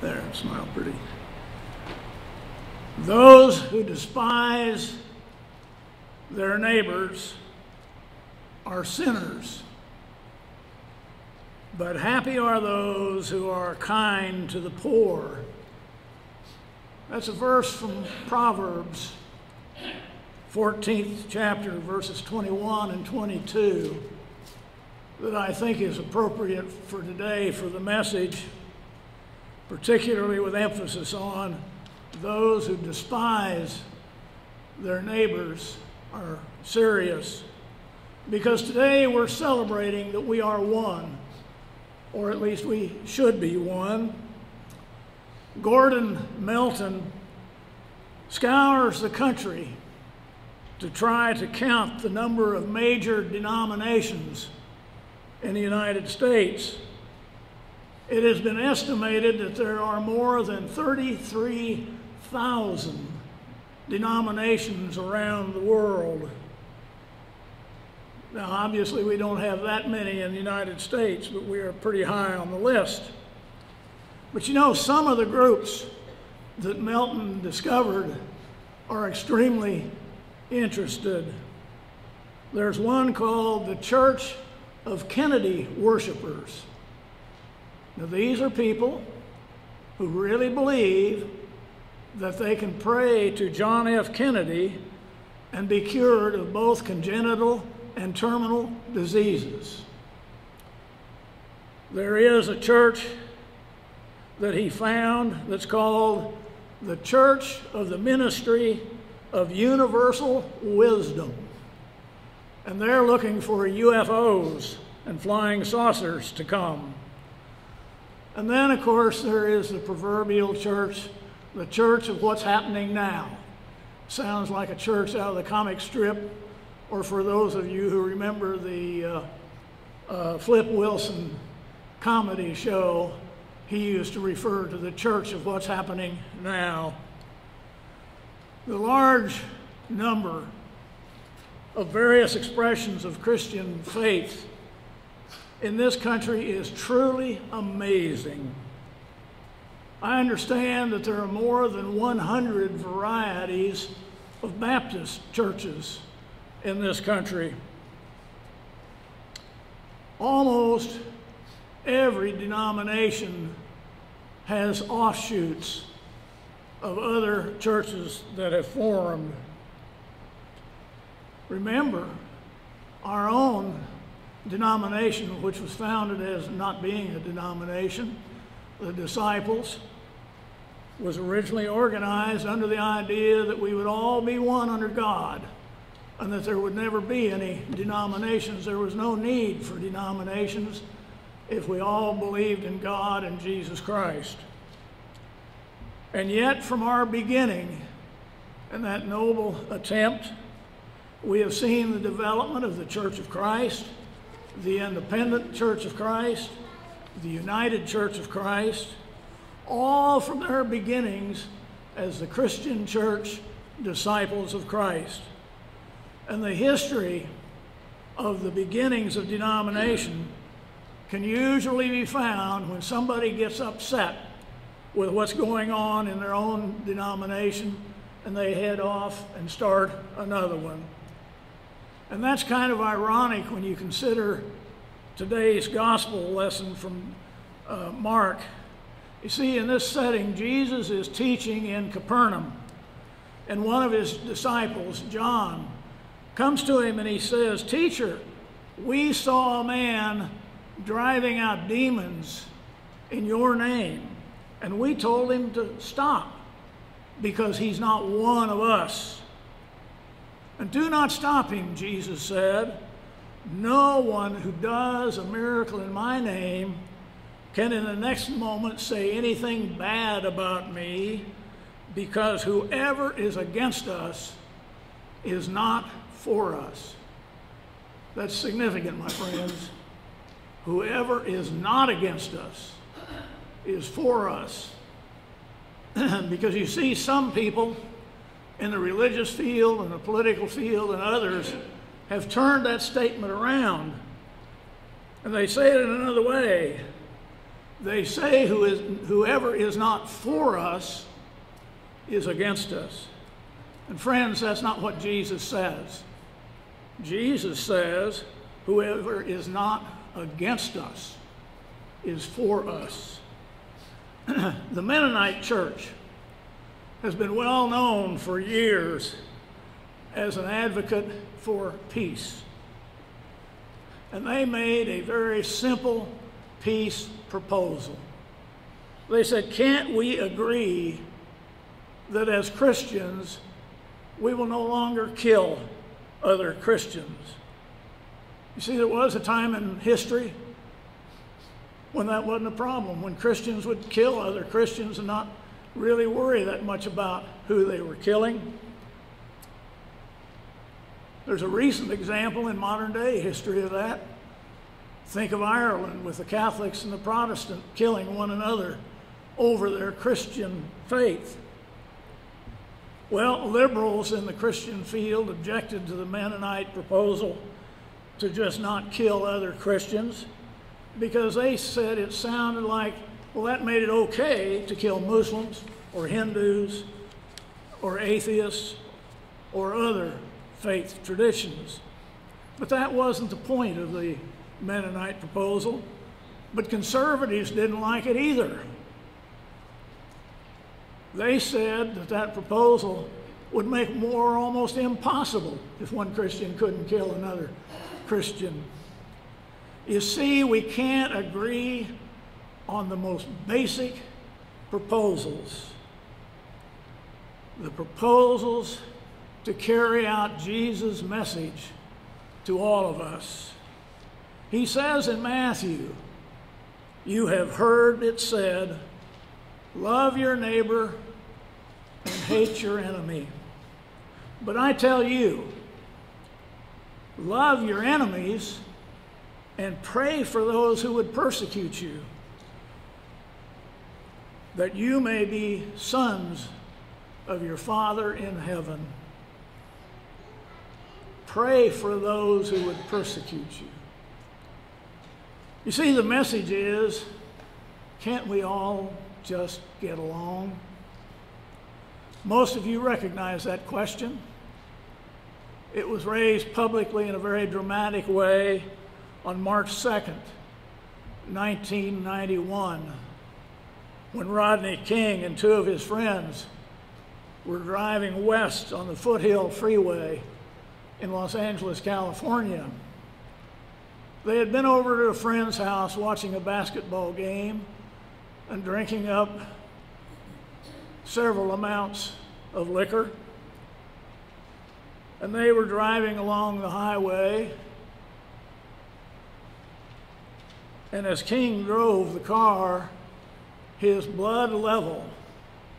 There, smile pretty. Those who despise their neighbors are sinners, but happy are those who are kind to the poor. That's a verse from Proverbs, 14th chapter, verses 21 and 22, that I think is appropriate for today for the message, particularly with emphasis on those who despise their neighbors are serious. Because today we're celebrating that we are one, or at least we should be one. Gordon Melton scours the country to try to count the number of major denominations in the United States. It has been estimated that there are more than 33,000 denominations around the world. Now, obviously, we don't have that many in the United States, but we are pretty high on the list. But you know, some of the groups that Melton discovered are extremely interested. There's one called the Church of Kennedy Worshippers. Now, these are people who really believe that they can pray to John F. Kennedy and be cured of both congenital and terminal diseases. There is a church that he found that's called the Church of the Ministry of Universal Wisdom. And they're looking for UFOs and flying saucers to come. And then, of course, there is the proverbial church, the church of what's happening now. Sounds like a church out of the comic strip, or for those of you who remember the Flip Wilson comedy show, he used to refer to the church of what's happening now. The large number of various expressions of Christian faith in this country is truly amazing. I understand that there are more than 100 varieties of Baptist churches in this country. Almost every denomination has offshoots of other churches that have formed. Remember, our own denomination, which was founded as not being a denomination, the Disciples, was originally organized under the idea that we would all be one under God and that there would never be any denominations. There was no need for denominations if we all believed in God and Jesus Christ. And yet, from our beginning, in that noble attempt, we have seen the development of the Church of Christ, the Independent Church of Christ, the United Church of Christ, all from their beginnings as the Christian Church Disciples of Christ. And the history of the beginnings of denomination can usually be found when somebody gets upset with what's going on in their own denomination and they head off and start another one. And that's kind of ironic when you consider today's gospel lesson from Mark. You see, in this setting, Jesus is teaching in Capernaum, and one of his disciples, John, comes to him and he says, "Teacher, we saw a man driving out demons in your name, and we told him to stop because he's not one of us." "And do not stop him," Jesus said. "No one who does a miracle in my name can in the next moment say anything bad about me, because whoever is against us is not for us." That's significant, my friends. Whoever is not against us is for us. Because you see, some people in the religious field and the political field and others have turned that statement around. And they say it in another way. They say whoever is not for us is against us. And friends, that's not what Jesus says. Jesus says whoever is not against us is for us. The Mennonite church has been well known for years as an advocate for peace. And they made a very simple peace proposal. They said, can't we agree that as Christians, we will no longer kill other Christians? You see, there was a time in history when that wasn't a problem, when Christians would kill other Christians and not really worry that much about who they were killing. There's a recent example in modern day history of that. Think of Ireland, with the Catholics and the Protestants killing one another over their Christian faith. Well, liberals in the Christian field objected to the Mennonite proposal to just not kill other Christians because they said it sounded like, well, that made it okay to kill Muslims or Hindus or atheists or other faith traditions. But that wasn't the point of the Mennonite proposal. But conservatives didn't like it either. They said that that proposal would make war almost impossible if one Christian couldn't kill another Christian. You see, we can't agree on the most basic proposals. The proposals to carry out Jesus' message to all of us. He says in Matthew, you have heard it said, love your neighbor and hate your enemy. But I tell you, love your enemies and pray for those who would persecute you, that you may be sons of your Father in heaven. Pray for those who would persecute you. You see, the message is, can't we all just get along? Most of you recognize that question. It was raised publicly in a very dramatic way on March 2nd, 1991, when Rodney King and two of his friends were driving west on the Foothill Freeway in Los Angeles, California. They had been over to a friend's house watching a basketball game and drinking up several amounts of liquor. And they were driving along the highway. And as King drove the car, his blood level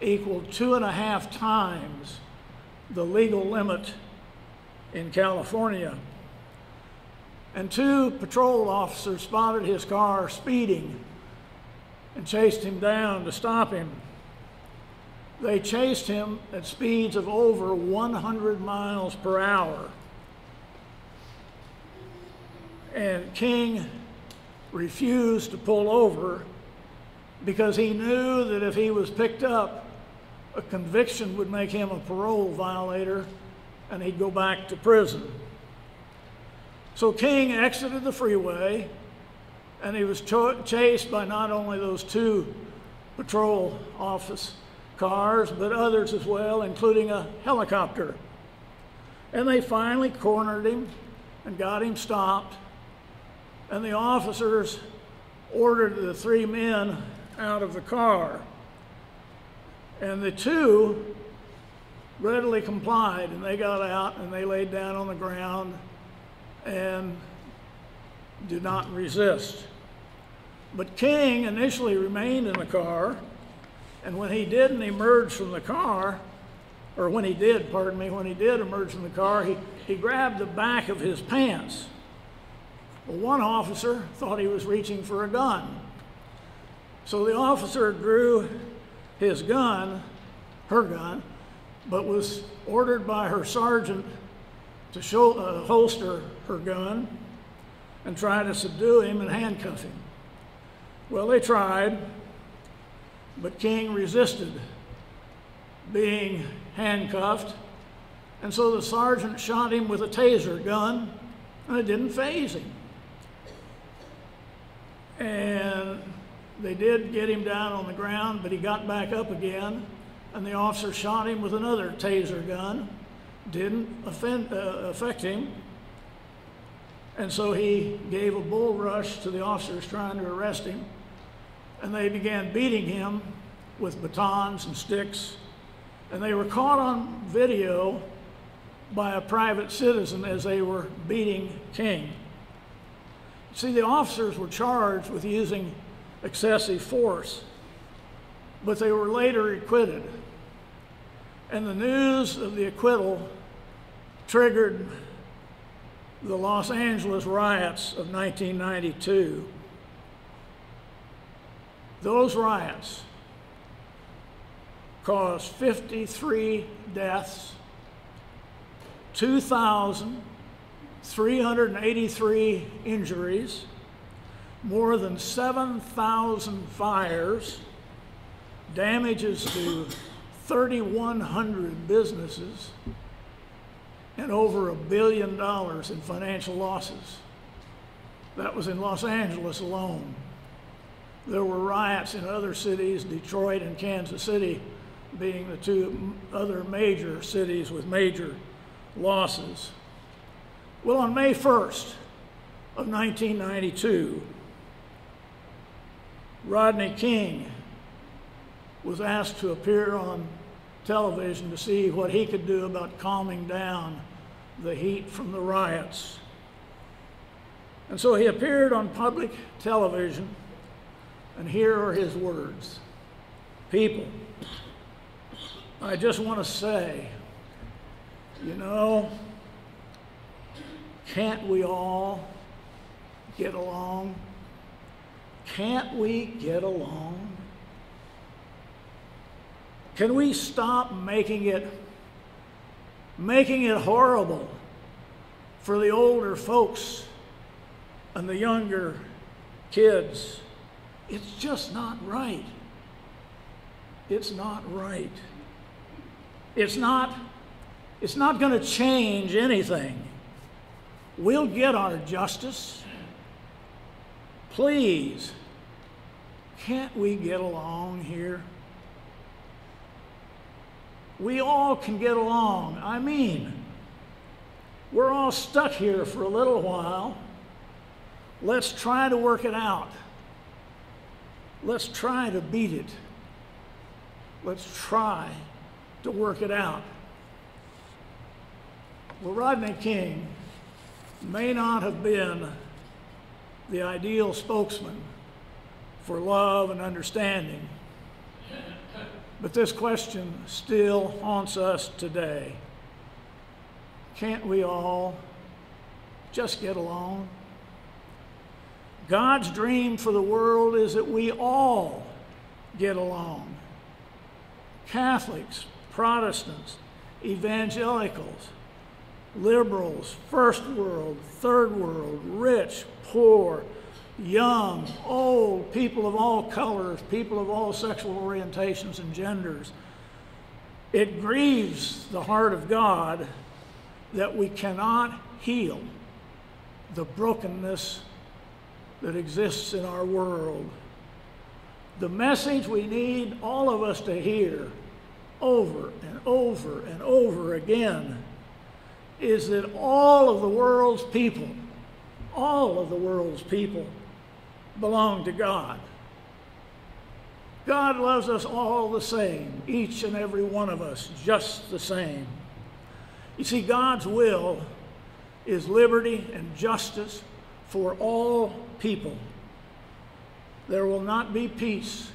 equaled 2.5 times the legal limit in California. And two patrol officers spotted his car speeding and chased him down to stop him. They chased him at speeds of over 100 miles per hour. And King refused to pull over because he knew that if he was picked up, a conviction would make him a parole violator and he'd go back to prison. So King exited the freeway, and he was chased by not only those two patrol office cars, but others as well, including a helicopter. And they finally cornered him and got him stopped. And the officers ordered the three men out of the car. And the two readily complied, and they got out and they laid down on the ground and did not resist. But King initially remained in the car, and when he didn't emerge from the car, or when he did emerge from the car, he grabbed the back of his pants. Well, one officer thought he was reaching for a gun. So the officer drew his gun, her gun, but was ordered by her sergeant to holster her gun and try to subdue him and handcuff him. Well, they tried, but King resisted being handcuffed, and so the sergeant shot him with a taser gun, and it didn't faze him. And they did get him down on the ground, but he got back up again, and the officer shot him with another taser gun. Didn't affect him. And so he gave a bull rush to the officers trying to arrest him, and they began beating him with batons and sticks, and they were caught on video by a private citizen as they were beating King. See, the officers were charged with using excessive force, but they were later acquitted. And the news of the acquittal triggered the Los Angeles riots of 1992. Those riots caused 53 deaths, 2,383 injuries, more than 7,000 fires, damages to 3,100 businesses, and over $1 billion in financial losses. That was in Los Angeles alone. There were riots in other cities, Detroit and Kansas City being the two other major cities with major losses. Well, on May 1st of 1992, Rodney King was asked to appear on television to see what he could do about calming down the heat from the riots. And so he appeared on public television, and here are his words. People, I just want to say, you know, can't we all get along? Can't we get along? Can we stop making it horrible for the older folks and the younger kids? It's just not right. It's not right. It's not going to change anything. We'll get our justice. Please, can't we get along here? We all can get along. I mean, we're all stuck here for a little while. Let's try to work it out. Let's try to beat it. Let's try to work it out. Well, Rodney King may not have been the ideal spokesman for love and understanding, but this question still haunts us today. Can't we all just get along? God's dream for the world is that we all get along. Catholics, Protestants, evangelicals, liberals, first world, third world, rich, poor, young, old, people of all colors, people of all sexual orientations and genders. It grieves the heart of God that we cannot heal the brokenness that exists in our world. The message we need all of us to hear over and over and over again is that all of the world's people belong to God. God loves us all the same, each and every one of us just the same. You see, God's will is liberty and justice for all people. There will not be peace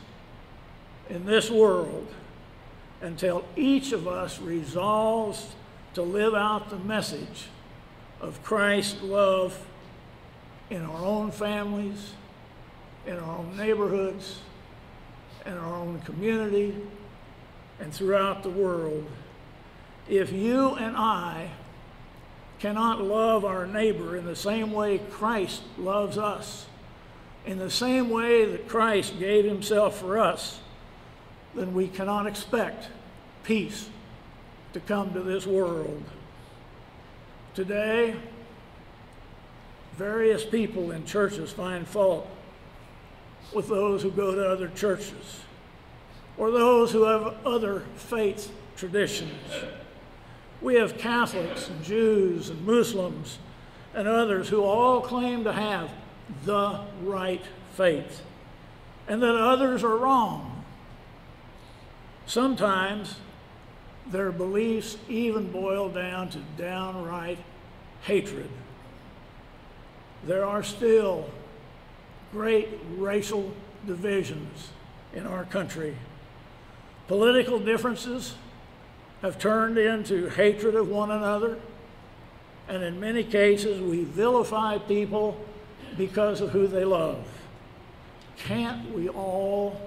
in this world until each of us resolves to live out the message of Christ's love in our own families, in our own neighborhoods, in our own community, and throughout the world. If you and I cannot love our neighbor in the same way Christ loves us, in the same way that Christ gave himself for us, then we cannot expect peace to come to this world. Today, various people in churches find fault with those who go to other churches or those who have other faith traditions. We have Catholics and Jews and Muslims and others who all claim to have the right faith, and that others are wrong. Sometimes their beliefs even boil down to downright hatred. There are still great racial divisions in our country. Political differences have turned into hatred of one another, and in many cases we vilify people because of who they love. Can't we all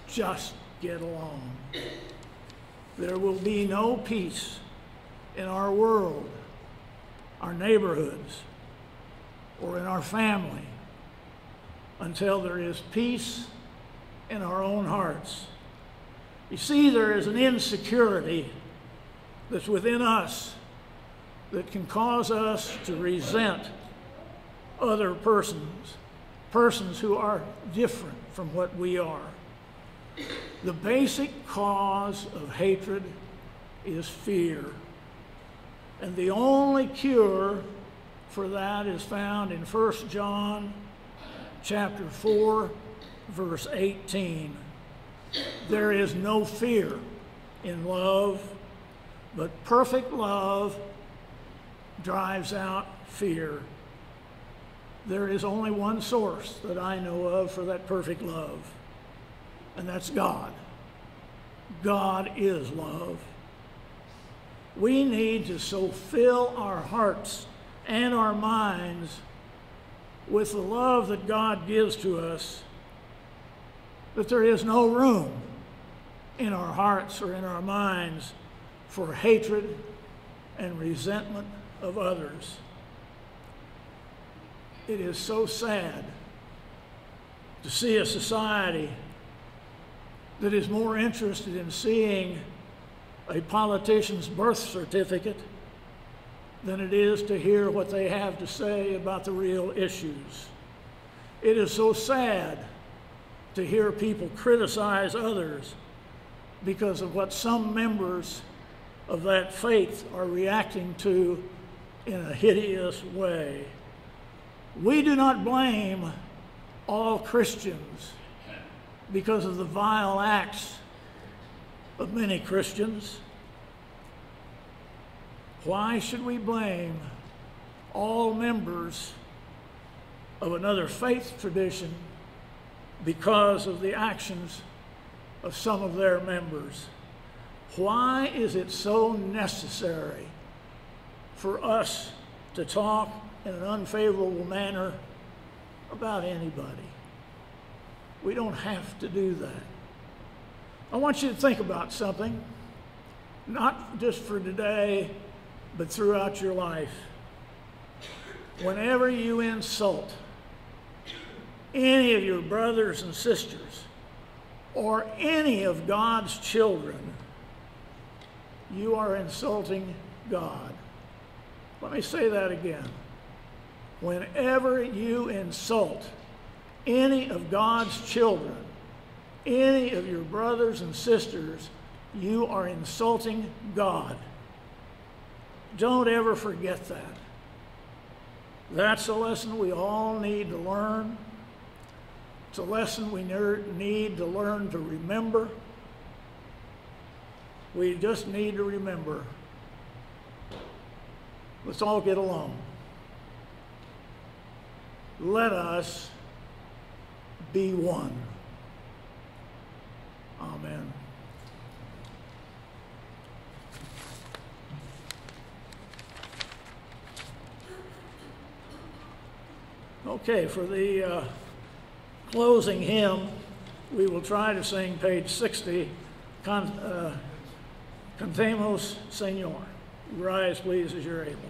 just get along? There will be no peace in our world, our neighborhoods, or in our family until there is peace in our own hearts. You see, there is an insecurity that's within us that can cause us to resent other persons who are different from what we are. The basic cause of hatred is fear. And the only cure for that is found in 1 John chapter 4, verse 18. There is no fear in love, but perfect love drives out fear. There is only one source that I know of for that perfect love, and that's God. God is love. We need to so fill our hearts and our minds with the love that God gives to us that there is no room in our hearts or in our minds for hatred and resentment of others. It is so sad to see a society that is more interested in seeing a politician's birth certificate than it is to hear what they have to say about the real issues. It is so sad to hear people criticize others because of what some members of that faith are reacting to in a hideous way. We do not blame all Christians because of the vile acts of many Christians. Why should we blame all members of another faith tradition because of the actions of some of their members? Why is it so necessary for us to talk in an unfavorable manner about anybody? We don't have to do that. I want you to think about something, not just for today, but throughout your life. Whenever you insult any of your brothers and sisters or any of God's children, you are insulting God. Let me say that again. Whenever you insult any of God's children, any of your brothers and sisters, you are insulting God. Don't ever forget that. That's a lesson we all need to learn. It's a lesson we need to learn to remember. We just need to remember. Let's all get along. Let us be one. Amen. Okay, for the closing hymn, we will try to sing page 60, Cantemos Señor. Rise, please, as you're able.